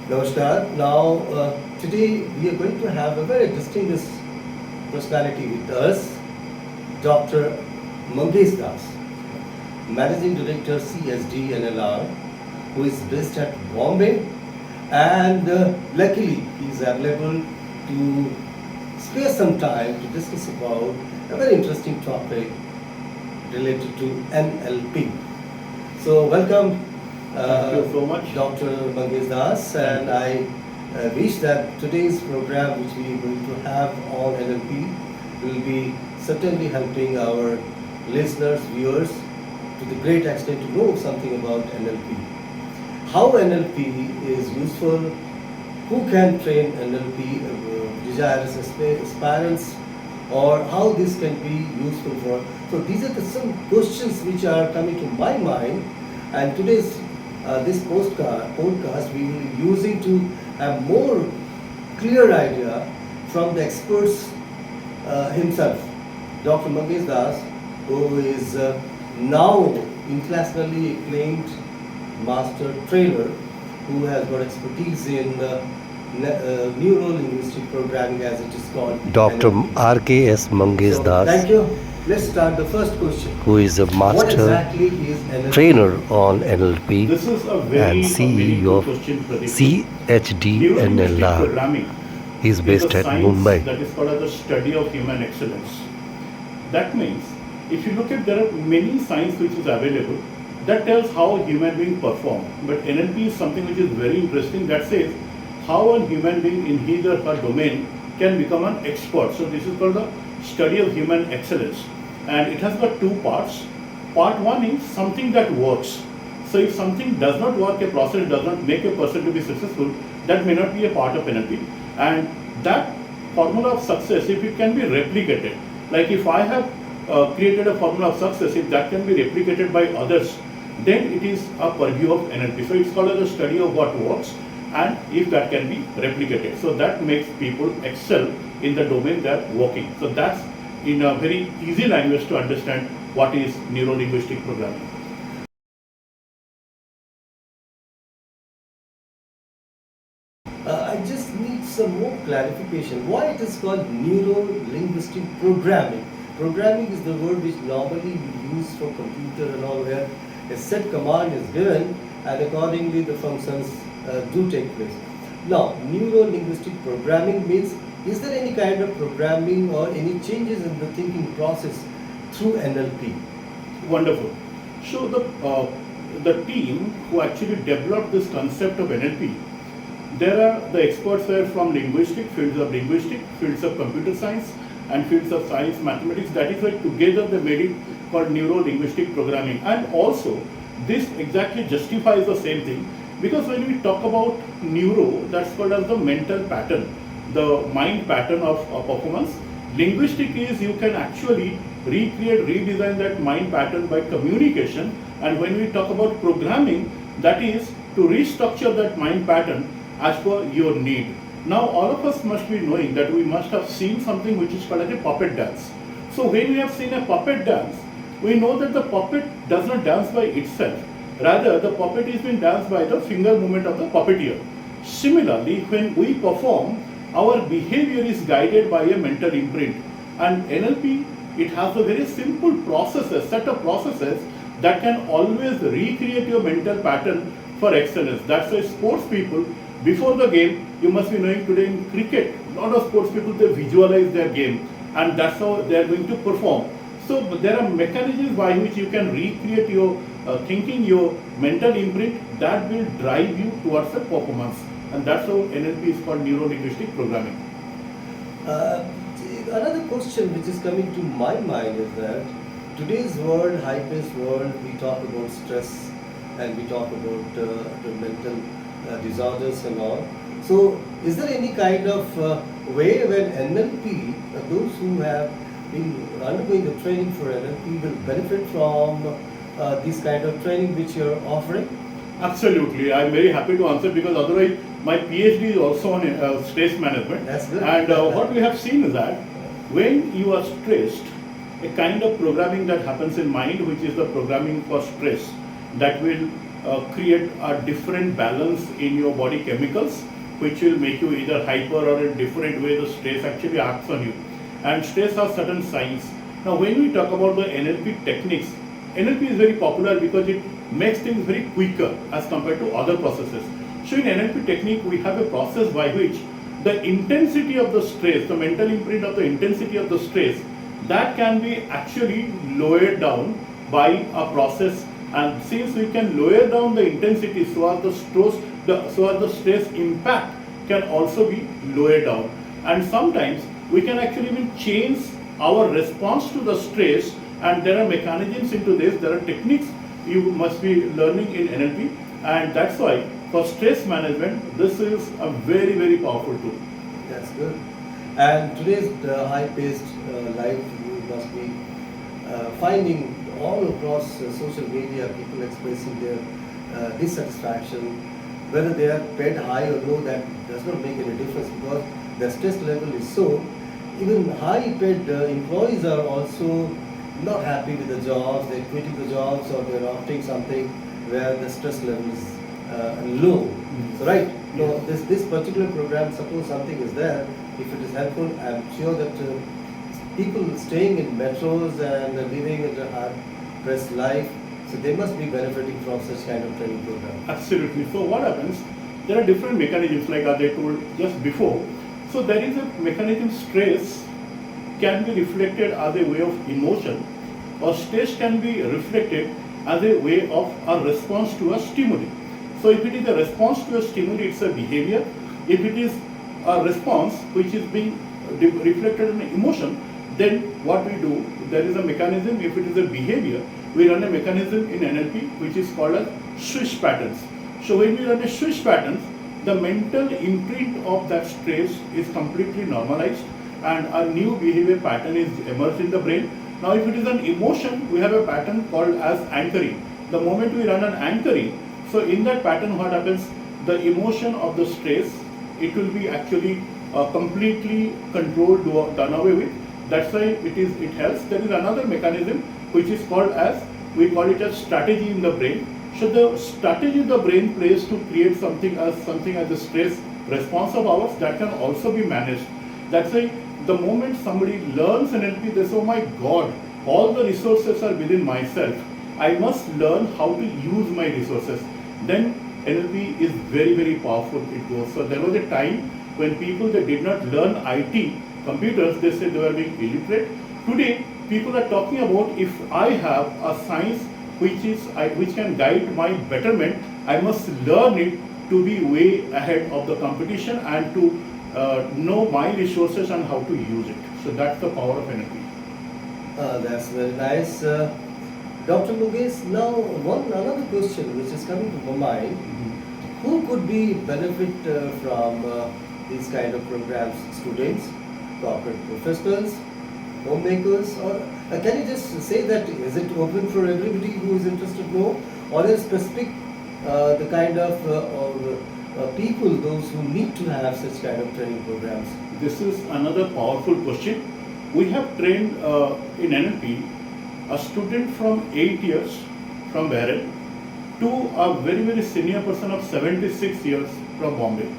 Namaskar. Now, today we are going to have a very distinguished personality with us, Dr. Mangesh Das, Managing Director CHDNLR, who is based at Bombay, and luckily he is available to spare some time to discuss about a very interesting topic related to NLP. So, welcome, Thank you so much. Dr. Mangesh Das, and I wish that today's program, which we are going to have on NLP, will be certainly helping our listeners, viewers, to the great extent to know something about NLP. How NLP is useful, who can train NLP, desirous aspirants, or how this can be useful for. So these are some questions which are coming to my mind, and today's this podcast we will be using to have more clear idea from the experts himself, Dr. Mangesh Das, who is now internationally acclaimed master trainer, who has got expertise in neuro-linguistic programming, as it is called. Dr. NLP. RKS Mangesh So, Das, thank you. Let's start the first question. who is a What master exactly is NLP? trainer on NLP This is a very and CEO meaningful of question, Pradeep. CHDNLR. Neurolinguistic programming He is based a at science Mumbai. that is called as the study of human excellence. That means, if you look at, there are many science which is available that tells how a human being perform. But NLP is something which is very interesting that says how a human being in his or her domain can become an expert. So this is called the study of human excellence. And it has got two parts. Part one is something that works. So if something does not work, a process does not make a person to be successful, that may not be a part of NLP. And that formula of success, if it can be replicated, like if I have created a formula of success, if that can be replicated by others, then it is a purview of NLP. So it's called as a study of what works, and if that can be replicated. So that makes people excel in the domain they are working. So that's in a very easy language to understand what is neuro-linguistic programming. I just need some more clarification. Why it is called neuro-linguistic programming? Programming is the word which normally we use for computer and all, where a set command is given and accordingly the functions do take place. Now, neuro-linguistic programming means, is there any kind of programming or any changes in the thinking process through NLP? Wonderful. So the team who actually developed this concept of NLP, there are the experts were from linguistic, fields of computer science, and fields of science, mathematics. That is why together they made it called neuro-linguistic programming. And also, this exactly justifies the same thing, because when we talk about neuro, that's called as the mental pattern, the mind pattern of performance. Linguistic is you can actually recreate, redesign that mind pattern by communication. And when we talk about programming, that is to restructure that mind pattern as per your need. Now all of us must be knowing that we must have seen something which is called as a puppet dance. So when we have seen a puppet dance, we know that the puppet does not dance by itself. Rather, the puppet is being danced by the finger movement of the puppeteer. Similarly, when we perform, our behavior is guided by a mental imprint. And NLP, it has a very simple processes, set of processes that can always recreate your mental pattern for excellence. That's why sports people, before the game, you must be knowing today in cricket, a lot of sports people, they visualize their game, and that's how they are going to perform. So there are mechanisms by which you can recreate your thinking, your mental imprint that will drive you towards a performance. And that's how NLP is called neuro-linguistic programming. Uh, Another question which is coming to my mind is that today's world, high-paced world, we talk about stress and we talk about the mental disorders and all. So, is there any kind of way when NLP, those who have been undergoing the training for NLP will benefit from this kind of training which you are offering? Absolutely, I'm very happy to answer, because otherwise my PhD is also on stress management. That's good. And what we have seen is that when you are stressed, a kind of programming that happens in mind, which is the programming for stress, that will create a different balance in your body chemicals, which will make you either hyper or in different way the stress actually acts on you. And stress has certain signs. Now, when we talk about the NLP techniques, NLP is very popular because it makes things very quicker as compared to other processes. So in NLP technique, we have a process by which the intensity of the stress, the mental imprint of the intensity of the stress, that can be actually lowered down by a process. And since we can lower down the intensity, so as the stress impact can also be lowered down. And sometimes we can actually even change our response to the stress, and there are mechanisms into this, there are techniques you must be learning in NLP, and that's why for stress management, this is a very, very powerful tool. That's good. And today's high-paced life, you must be finding all across social media people expressing their dissatisfaction. Whether they are paid high or low, that does not make any difference because the stress level is so. Even high-paid employees are also not happy with the jobs. They're quitting the jobs or they're opting something where the stress level is low. So right, no, this particular program, suppose something is there, if it is helpful, I'm sure that people staying in metros and living in a hard-pressed life, so they must be benefiting from such kind of training program. Absolutely. So what happens? There are different mechanisms, like as I told just before. So there is a mechanism, stress can be reflected as a way of emotion, or stress can be reflected as a way of a response to a stimuli. So if it is a response to a stimuli, it's a behavior. If it is a response which is being reflected in emotion, then what we do, there is a mechanism. If it is a behavior, we run a mechanism in NLP which is called as swish patterns. So when we run a swish patterns, the mental imprint of that stress is completely normalized and a new behavior pattern is emerged in the brain. Now if it is an emotion, we have a pattern called as anchoring. The moment we run an anchoring, so in that pattern what happens, the emotion of the stress, it will be actually completely controlled, done away with. That's why it helps. There is another mechanism which is called as, we call it as strategy in the brain. So the strategy the brain plays to create something as a stress response of ours, that can also be managed. That's why the moment somebody learns NLP, they say, oh my God, all the resources are within myself. I must learn how to use my resources. Then NLP is very, very powerful. It goes. So there was a time when people, they did not learn IT, computers, they said they were being illiterate. Today, people are talking about, if I have a science which can guide my betterment, I must learn it to be way ahead of the competition and to know my resources and how to use it. So that's the power of NLP. That's very nice. Dr. Mangesh, now another question which is coming to my mind. Who could be benefit from these kind of programs? Students, corporate professionals, homemakers, or can you just say that is it open for everybody who is interested to know, or is specific the kind of people, those who need to have such kind of training programs? This is another powerful question. We have trained in NLP a student from 8 years from Bahrain to a very, very senior person of 76 years from Bombay.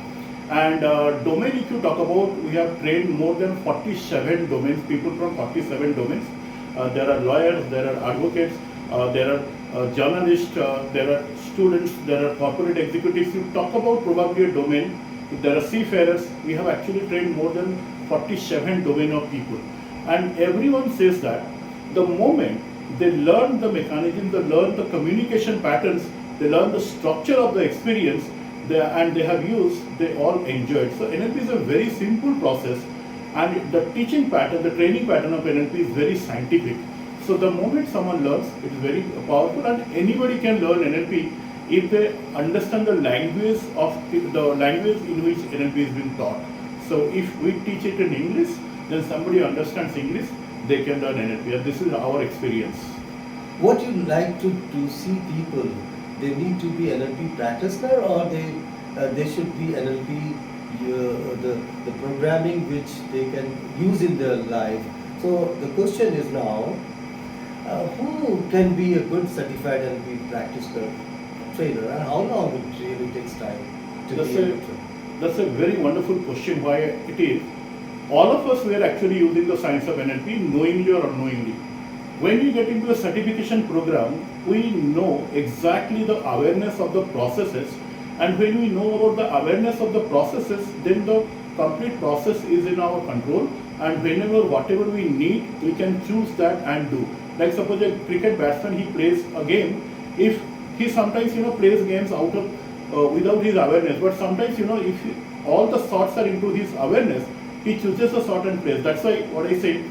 And domain, if you talk about, we have trained more than 47 domains, people from 47 domains. There are lawyers, there are advocates, there are journalists, there are students, there are corporate executives. You talk about probably a domain, there are seafarers. We have actually trained more than 47 domain of people. And everyone says that the moment they learn the mechanism, they learn the communication patterns, they learn the structure of the experience, and they have used, they all enjoy it. So NLP is a very simple process, and the teaching pattern, the training pattern of NLP is very scientific. So the moment someone learns, it is very powerful, and anybody can learn NLP if they understand the language in which NLP is being taught. So if we teach it in English, then somebody understands English, they can learn NLP. And this is our experience. What you like to see people, they need to be NLP practitioner, or they should be NLP the programming which they can use in their life. So the question is now, who can be a good certified NLP practitioner? trainer, and how long it really takes time to That's be a, able to? that's a very wonderful question why it is. All of us were actually using the science of NLP knowingly or unknowingly. When we get into a certification program, we know exactly the awareness of the processes, and when we know about the awareness of the processes, then the complete process is in our control, and whenever whatever we need, we can choose that and do. Like suppose a cricket batsman, he plays a game, if he sometimes plays games out of without his awareness, but sometimes if all the thoughts are into his awareness, he chooses a shot and plays. That's why what I say,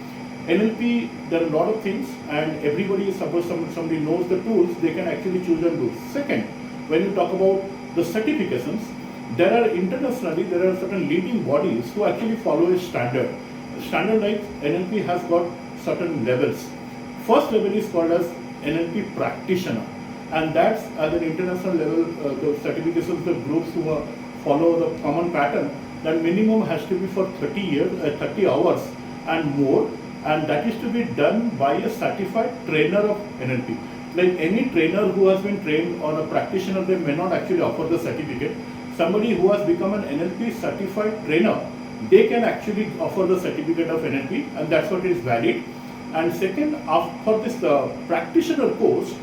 NLP, there are a lot of things, and everybody, suppose somebody knows the tools, they can actually choose and do. Second, when you talk about the certifications, there are internationally, there are certain leading bodies who actually follow a standard. Standard like NLP has got certain levels. First level is called as NLP practitioner, and that's at an international level, the certifications, the groups who follow the common pattern, that minimum has to be for 30 hours and more, and that is to be done by a certified trainer of NLP. Like any trainer who has been trained on a practitioner, they may not actually offer the certificate. Somebody who has become an NLP certified trainer, they can actually offer the certificate of NLP, and that's what is valid. And second, for this practitioner course,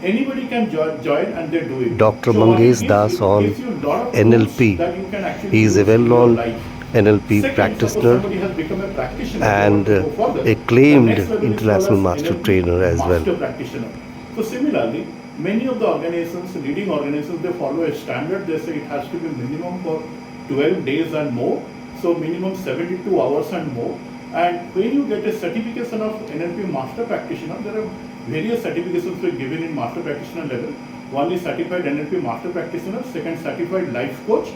anybody can join and they do it. Dr. So what it Mangesh gives, Das it on gives you a lot of NLP. tools that you can actually He is a use in your well-known life. NLP Second, suppose practitioner somebody has become a practitioner and they want to go further, acclaimed the next level is international called as master NLP trainer as well. master practitioner. So similarly, many of the organizations, leading organizations, they follow a standard. They say it has to be minimum for 12 days and more. So minimum 72 hours and more. And when you get a certification of NLP master practitioner, there are various certifications were given in master practitioner level. One is certified NLP master practitioner, second certified life coach,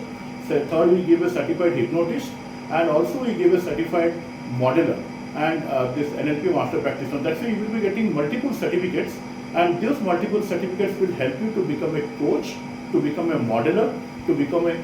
third we give a certified hypnotist, and also we give a certified modeler and this NLP master practitioner. That's why you will be getting multiple certificates, and those multiple certificates will help you to become a coach, to become a modeler, to become a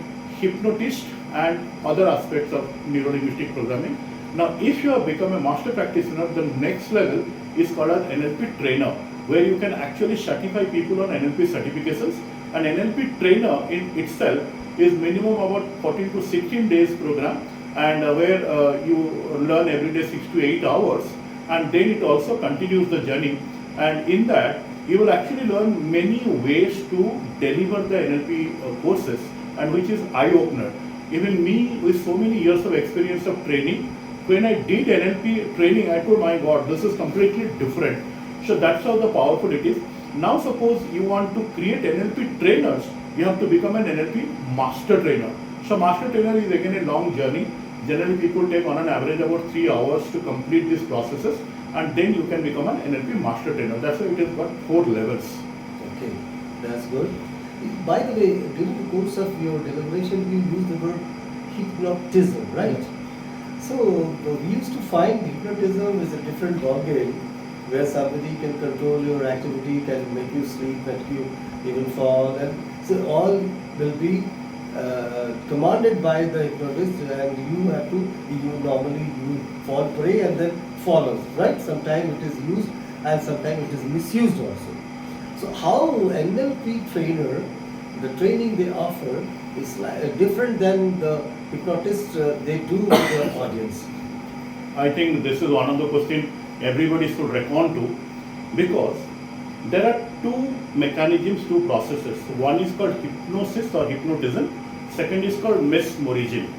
hypnotist, and other aspects of neuro-linguistic programming. Now, if you have become a master practitioner, the next level is called as NLP trainer, where you can actually certify people on NLP certifications. An NLP trainer in itself is minimum about 14 to 16 days program, and where you learn every day 6 to 8 hours, and then it also continues the journey. And in that, you will actually learn many ways to deliver the NLP courses, and which is eye-opener. Even me, with so many years of experience of training, when I did NLP training, I told, my God, this is completely different. So that's how the powerful it is. Now suppose you want to create NLP trainers, you have to become an NLP master trainer. So master trainer is again a long journey. Generally people take on an average about 3 hours to complete these processes, and then you can become an NLP master trainer. That's why it has got 4 levels. Okay, that's good. By the way, during the course of your deliberation, you used the word hypnotism, right? So we used to find hypnotism is a different ballgame, where somebody can control your activity, can make you sleep, make you even fall, and so all will be commanded by the hypnotist, and you have to, you fall prey and then follows, right? Sometimes it is used and sometimes it is misused also. So how NLP trainer, the training they offer is different than the hypnotist they do with the audience? I think this is one of the questions everybody should respond to, because there are 2 mechanisms, 2 processes. One is called hypnosis or hypnotism, second is called mesmerism.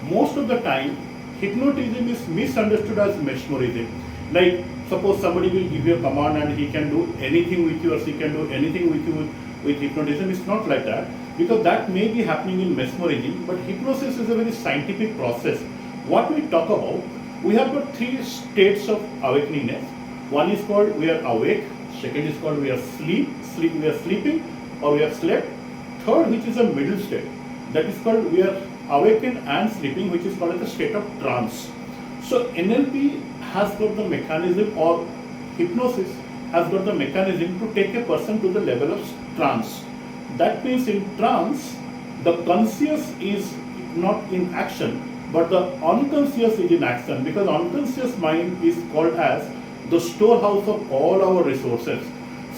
Most of the time, hypnotism is misunderstood as mesmerism. Like suppose somebody will give you a command and he can do anything with you, or she can do anything with you with hypnotism. It's not like that, because that may be happening in mesmerism, but hypnosis is a very scientific process. What we talk about, we have got 3 states of awakeningness. One is called we are awake, second is called we are we are sleeping, or we have slept. Third, which is a middle state, that is called we are awakened and sleeping, which is called as a state of trance. So NLP has got the mechanism, or hypnosis has got the mechanism to take a person to the level of trance. That means in trance, the conscious is not in action, but the unconscious is in action, because unconscious mind is called as the storehouse of all our resources.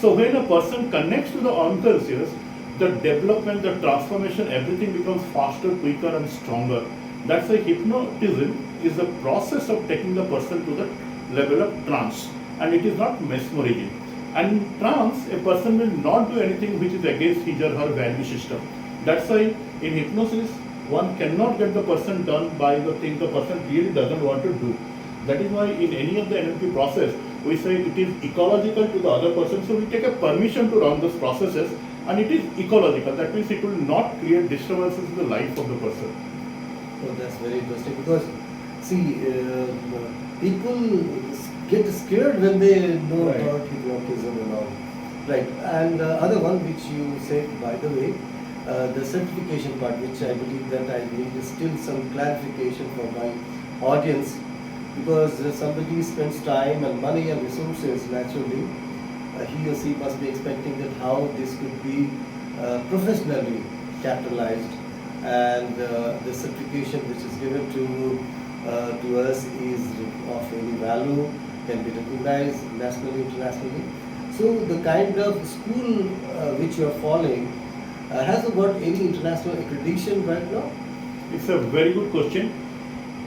So when a person connects to the unconscious, the development, the transformation, everything becomes faster, quicker, and stronger. That's why hypnotism is the process of taking the person to the level of trance, and it is not mesmerizing. And in trance, a person will not do anything which is against his or her value system. That's why in hypnosis, one cannot get the person done by the thing the person really doesn't want to do. That is why in any of the NLP process, we say it is ecological to the other person. So we take a permission to run those processes, and it is ecological. That means it will not create disturbances in the life of the person. So that's very interesting because, see, people get scared when they know Right. about hypnotism and all. Right. And other one which you said, by the way, the certification part, which I believe that I need still some clarification for my audience, because somebody spends time and money and resources naturally, he or she must be expecting that how this could be professionally capitalized, and the certification which is given to us is of any value, can be recognized nationally, internationally. So the kind of school which you are following has it got any international accreditation right now? It's a very good question.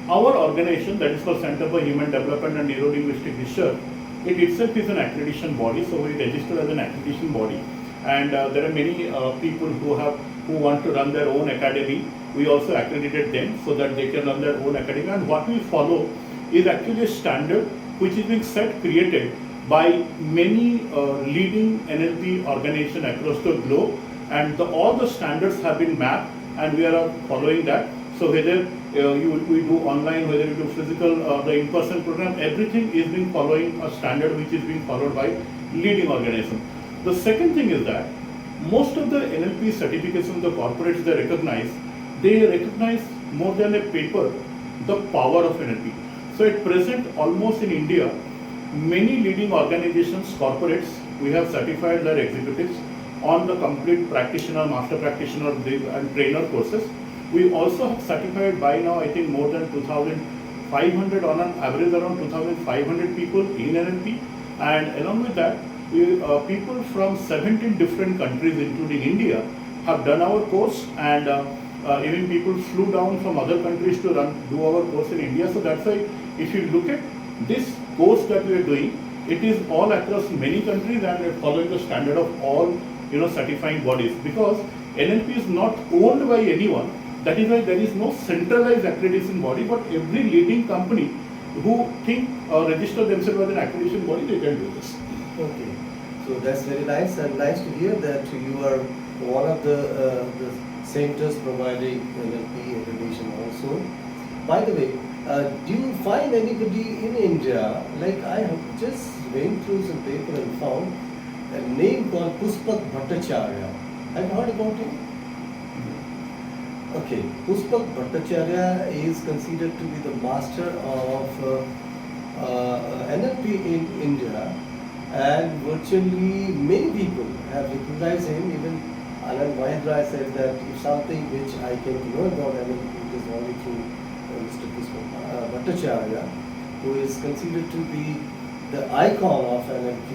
Our organization, that is called Center for Human Development and Neuro-Linguistic Research, it itself is an accreditation body, so we register as an accreditation body. And there are many people who want to run their own academy. We also accredited them so that they can run their own academy. And what we follow is actually a standard which is being created by many leading NLP organizations across the globe. And all the standards have been mapped, and we are following that. So whether we do online, whether you do physical, the in-person program, everything is being following a standard which is being followed by leading organizations. The second thing is that most of the NLP certifications, the corporates they recognize more than a paper, the power of NLP. So at present, almost in India, many leading organizations, corporates, we have certified their executives on the complete practitioner, master practitioner and trainer courses. We also have certified by now, I think, more than 2,500, on an average around 2,500 people in NLP. And along with that, people from 17 different countries, including India, have done our course, and even people flew down from other countries to do our course in India. So that's why, if you look at this course that we are doing, it is all across many countries, and we're following the standard of all certifying bodies, because NLP is not owned by anyone. That is why there is no centralized accreditation body, but every leading company who think register themselves as an accreditation body, they can do this. Okay, so that's very nice, and nice to hear that you are one of the centers providing NLP accreditation also. By the way, do you find anybody in India, like I have just went through some paper and found a name called Puspak Bhattacharya. Have you heard about him? Okay, Puspak Bhattacharya is considered to be the master of NLP in India, and virtually many people have recognized him. Even Anand Mahindra said that if something which I came to know about NLP, it is only through Mr. Puspak Bhattacharya, who is considered to be the icon of NLP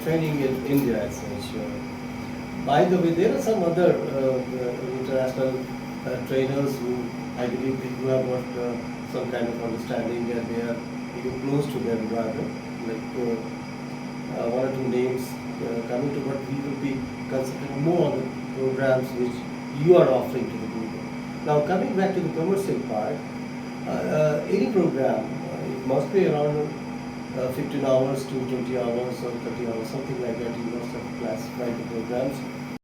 training in India as such. By the way, there are some other international trainers who I believe who have got some kind of understanding, and they are even close to them rather. Like one or two names coming to, but we will be concentrating more on the programs which you are offering to the people. Now coming back to the commercial part, any program, it must be around 15 hours to 20 hours or 30 hours, something like that. You must have classified the programs.